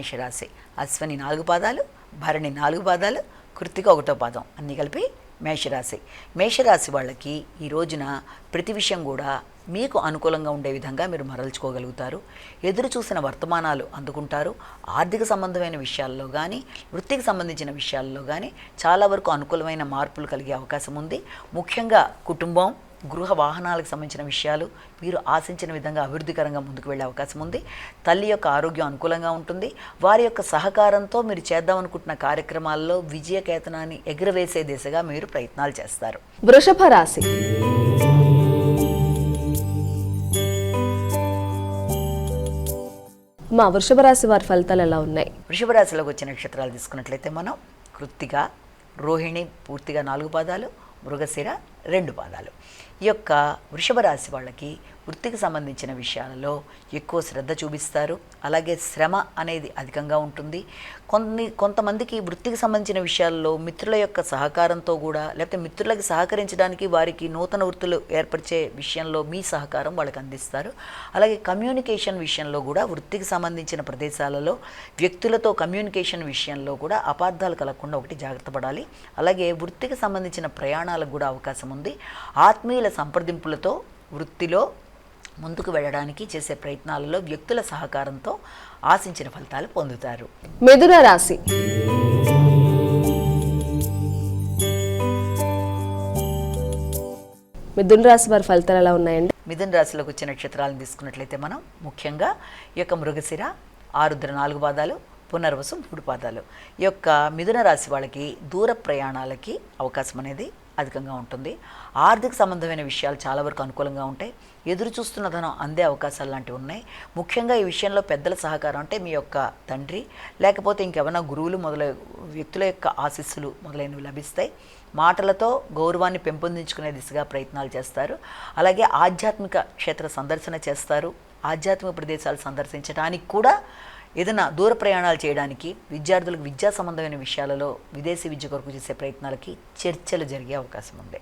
మేషరాశి. అశ్వని 4 పాదాలు, భరణి 4 పాదాలు, కృత్తిక 1వ పాదం అన్నీ కలిపి మేషరాశి. మేషరాశి వాళ్ళకి ఈ రోజున ప్రతి విషయం కూడా మీకు అనుకూలంగా ఉండే విధంగా మీరు మరల్చుకోగలుగుతారు. ఎదురు చూసిన వర్తమానాలు అందుకుంటారు. ఆర్థిక సంబంధమైన విషయాల్లో కానీ, వృత్తికి సంబంధించిన విషయాల్లో కానీ చాలా వరకు అనుకూలమైన మార్పులు కలిగే అవకాశం ఉంది. ముఖ్యంగా కుటుంబం, గృహ వాహనాలకు సంబంధించిన విషయాలు మీరు ఆశించిన విధంగా అభివృద్ధికరంగా ముందుకు వెళ్ళే అవకాశం ఉంది. తల్లి యొక్క ఆరోగ్యం అనుకూలంగా ఉంటుంది. వారి యొక్క సహకారంతో మీరు చేద్దామనుకుంటున్న కార్యక్రమాల్లో విజయకేతనాన్ని ఎగురవేసే దిశగా మీరు ప్రయత్నాలు చేస్తారు. వృషభ రాశి. మా వృషభ రాశి వారి ఫలితాలు ఎలా ఉన్నాయి? వృషభ రాశిలోకి వచ్చే నక్షత్రాలు తీసుకున్నట్లయితే మనం కృత్తిక, రోహిణి పూర్తిగా 4 పాదాలు, మృగశిర 2 పాదాలు. ఈ యొక్క వృషభ రాశి వాళ్ళకి వృత్తికి సంబంధించిన విషయాలలో ఎక్కువ శ్రద్ధ చూపిస్తారు. అలాగే శ్రమ అనేది అధికంగా ఉంటుంది. కొంతమందికి వృత్తికి సంబంధించిన విషయాల్లో మిత్రుల యొక్క సహకారంతో కూడా, లేకపోతే మిత్రులకు సహకరించడానికి వారికి నూతన వృత్తులు ఏర్పరిచే విషయంలో మీ సహకారం వాళ్ళకి అందిస్తారు. అలాగే కమ్యూనికేషన్ విషయంలో కూడా వృత్తికి సంబంధించిన ప్రదేశాలలో వ్యక్తులతో కమ్యూనికేషన్ విషయంలో కూడా అపార్థాలు కలగకుండా ఒకటి జాగ్రత్త పడాలి. అలాగే వృత్తికి సంబంధించిన ప్రయాణాలకు కూడా అవకాశం ఉంది. ఆత్మీయుల సంప్రదింపులతో వృత్తిలో ముందుకు వెళ్ళడానికి చేసే ప్రయత్నాలలో వ్యక్తుల సహకారంతో ఆశించిన ఫలితాలు పొందుతారు. మిథున రాశి. మిథున రాశి వారి ఫలితాలు ఎలా ఉన్నాయండి? మిథున రాశిలోకి వచ్చే నక్షత్రాలను తీసుకున్నట్లయితే మనం ముఖ్యంగా ఈ యొక్క మృగశిర, ఆరుద్ర 4 పాదాలు, పునర్వసు 3 పాదాలు. ఈ యొక్క మిథున రాశి వాళ్ళకి దూర ప్రయాణాలకి అవకాశం అనేది అధికంగా ఉంటుంది. ఆర్థిక సంబంధమైన విషయాలు చాలా వరకు అనుకూలంగా ఉంటాయి. ఎదురు చూస్తున్న ధనం అందే అవకాశాలు లాంటివి ఉన్నాయి. ముఖ్యంగా ఈ విషయంలో పెద్దల సహకారం అంటే మీ యొక్క తండ్రి, లేకపోతే ఇంకెవరైనా గురువులు మొదలైన వ్యక్తుల యొక్క ఆశీస్సులు మొదలైనవి లభిస్తాయి. మాటలతో గౌరవాన్ని పెంపొందించుకునే దిశగా ప్రయత్నాలు చేస్తారు. అలాగే ఆధ్యాత్మిక క్షేత్ర సందర్శన చేస్తారు. ఆధ్యాత్మిక ప్రదేశాలు సందర్శించడానికి కూడా, ఏదైనా దూర ప్రయాణాలు చేయడానికి, విద్యార్థులకు విద్యా సంబంధమైన విషయాలలో విదేశీ విద్య కొరకు చేసే ప్రయత్నాలకి చర్చలు జరిగే అవకాశం ఉంది.